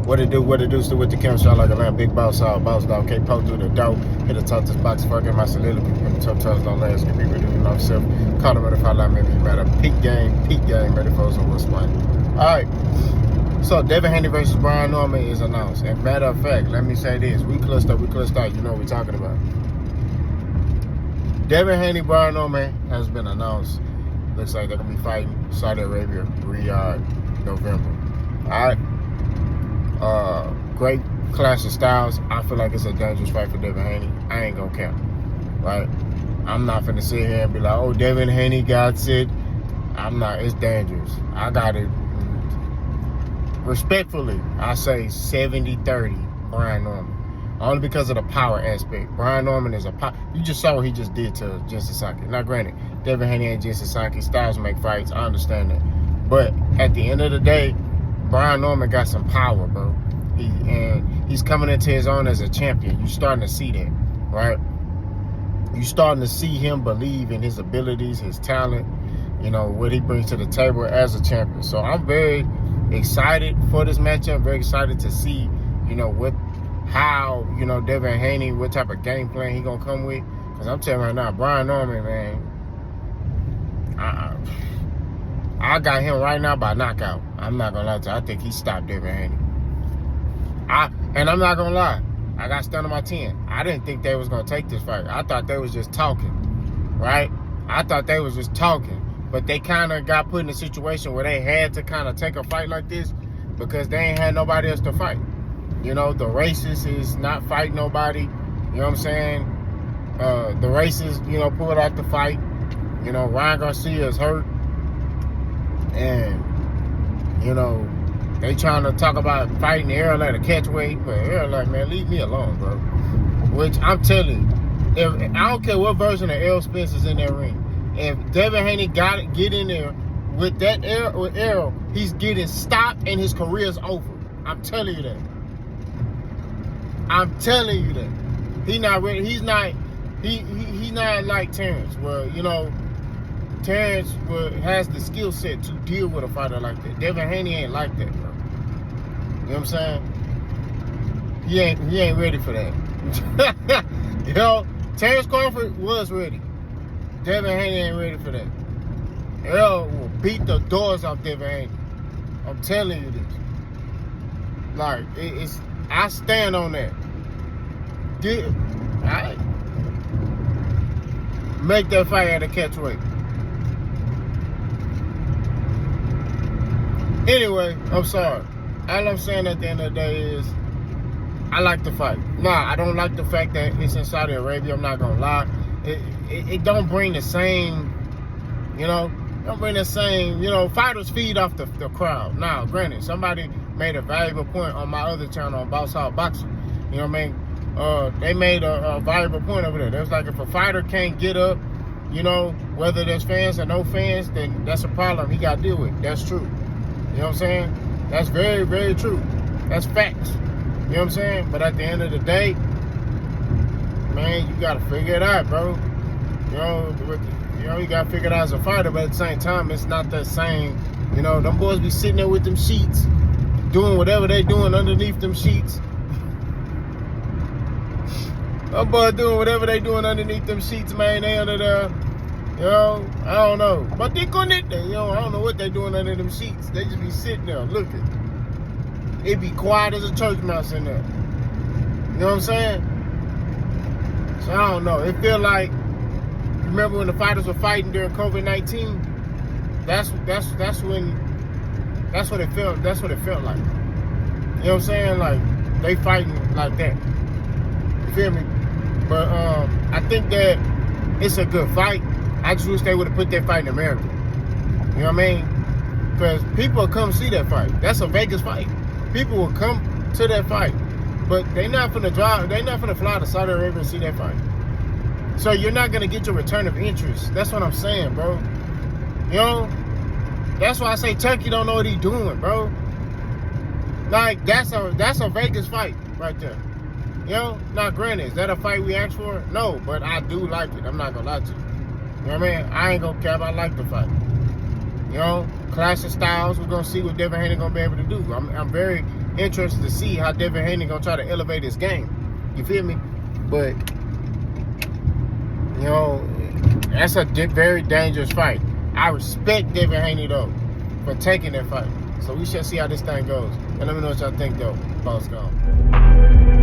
What it do, still with the camera shot like a lamb, big boss dog, can't poke through the door, hit the top of this box, fucking my soliloquy, the tough times don't last, get people doing off self, call them if I lie, maybe you matter, peak game, ready for us on what's mine. Alright, so Devin Haney versus Brian Norman is announced, and matter of fact, let me say this, we clutched out, you know what we're talking about. Devin Haney, Brian Norman has been announced. Looks like they're going to be fighting Saudi Arabia, Riyadh, November. Alright. Great clash of styles. I feel like it's a dangerous fight for Devin Haney. I ain't going to count. Right? I'm not finna sit here and be like, oh, Devin Haney got it. I'm not. It's dangerous. I got it. Respectfully, I say 70-30 Brian Norman. Only because of the power aspect. Brian Norman is a power. You just saw what he just did to Jensen Saki. Now, granted, Devin Haney and Jensen Saki, styles make fights. I understand that. But at the end of the day, Brian Norman got some power, bro. He's coming into his own as a champion. You're starting to see that, right? You're starting to see him believe in his abilities, his talent, you know, what he brings to the table as a champion. So I'm very excited for this matchup. I'm very excited to see, you know, how, you know, Devin Haney, what type of game plan he gonna come with. Because I'm telling you right now, Brian Norman, man, I got him right now by knockout. I'm not gonna lie to you. I think he stopped Devin Haney. And I'm not gonna lie, I got stunned on my 10. I didn't think they was gonna take this fight. I thought they was just talking, right? I thought they was just talking. But they kind of got put in a situation where they had to kind of take a fight like this because they ain't had nobody else to fight. You know, the racist is not fighting nobody. You know what I'm saying? The racist, you know, pulled out the fight. You know, Ryan Garcia is hurt. And, you know, they trying to talk about fighting Errol at a catchweight. But Errol, like, man, leave me alone, bro. Which I'm telling you, I don't care what version of Errol Spence is in that ring. If Devin Haney get in there with that Errol, he's getting stopped and his career's over. I'm telling you that. I'm telling you that. He's not ready. He's not like Terrence, where, you know, Terrence has the skill set to deal with a fighter like that. Devin Haney ain't like that, bro. You know what I'm saying? He ain't ready for that. You know, Terrence Crawford was ready. Devin Haney ain't ready for that. Errol will beat the doors off Devin Haney. I'm telling you this. Like, I stand on that. Alright. Make that fight at a catchweight. Anyway, I'm sorry. All I'm saying at the end of the day is I like the fight. Nah, I don't like the fact that it's in Saudi Arabia. I'm not gonna lie. It don't bring the same, you know, fighters feed off the crowd. Now, granted, somebody made a valuable point on my other channel on Boss Hall Boxing. You know what I mean? They made a valuable point over there. It was like, if a fighter can't get up, you know, whether there's fans or no fans, then that's a problem he got to deal with. That's true. You know what I'm saying? That's very, very true. That's facts. You know what I'm saying? But at the end of the day, man, you got to figure it out, bro. You know, you got to figure it out as a fighter, but at the same time, it's not the same. You know, them boys be sitting there with them sheets, doing whatever they doing underneath them sheets. Them boys doing whatever they doing underneath them sheets, man. They under there, you know, I don't know. But they connect there, you know, I don't know what they doing under them sheets. They just be sitting there looking. It be quiet as a church mouse in there. You know what I'm saying? So I don't know. It feel like, remember when the fighters were fighting during COVID-19? That's what it felt. That's what it felt like. You know what I'm saying? Like, they fighting like that. You feel me? But I think that it's a good fight. I just wish they would have put that fight in America. You know what I mean? Because people will come see that fight. That's a Vegas fight. People will come to that fight. But they not finna drive. They not finna fly to Saudi Arabia and see that fight. So you're not gonna get your return of interest. That's what I'm saying, bro. You know? That's why I say Turkey don't know what he's doing, bro. Like, that's a Vegas fight right there. You know? Now, granted, is that a fight we asked for? No, but I do like it. I'm not gonna lie to you. You know what I mean? I ain't gonna cap. I like the fight. You know? Clash of styles. We're gonna see what Devin Haney gonna be able to do. I'm very interested to see how Devin Haney gonna try to elevate his game. You feel me? But you know, that's a very dangerous fight. I respect Devin Haney though for taking that fight. So we shall see how this thing goes. And let me know what y'all think though. Boss gone.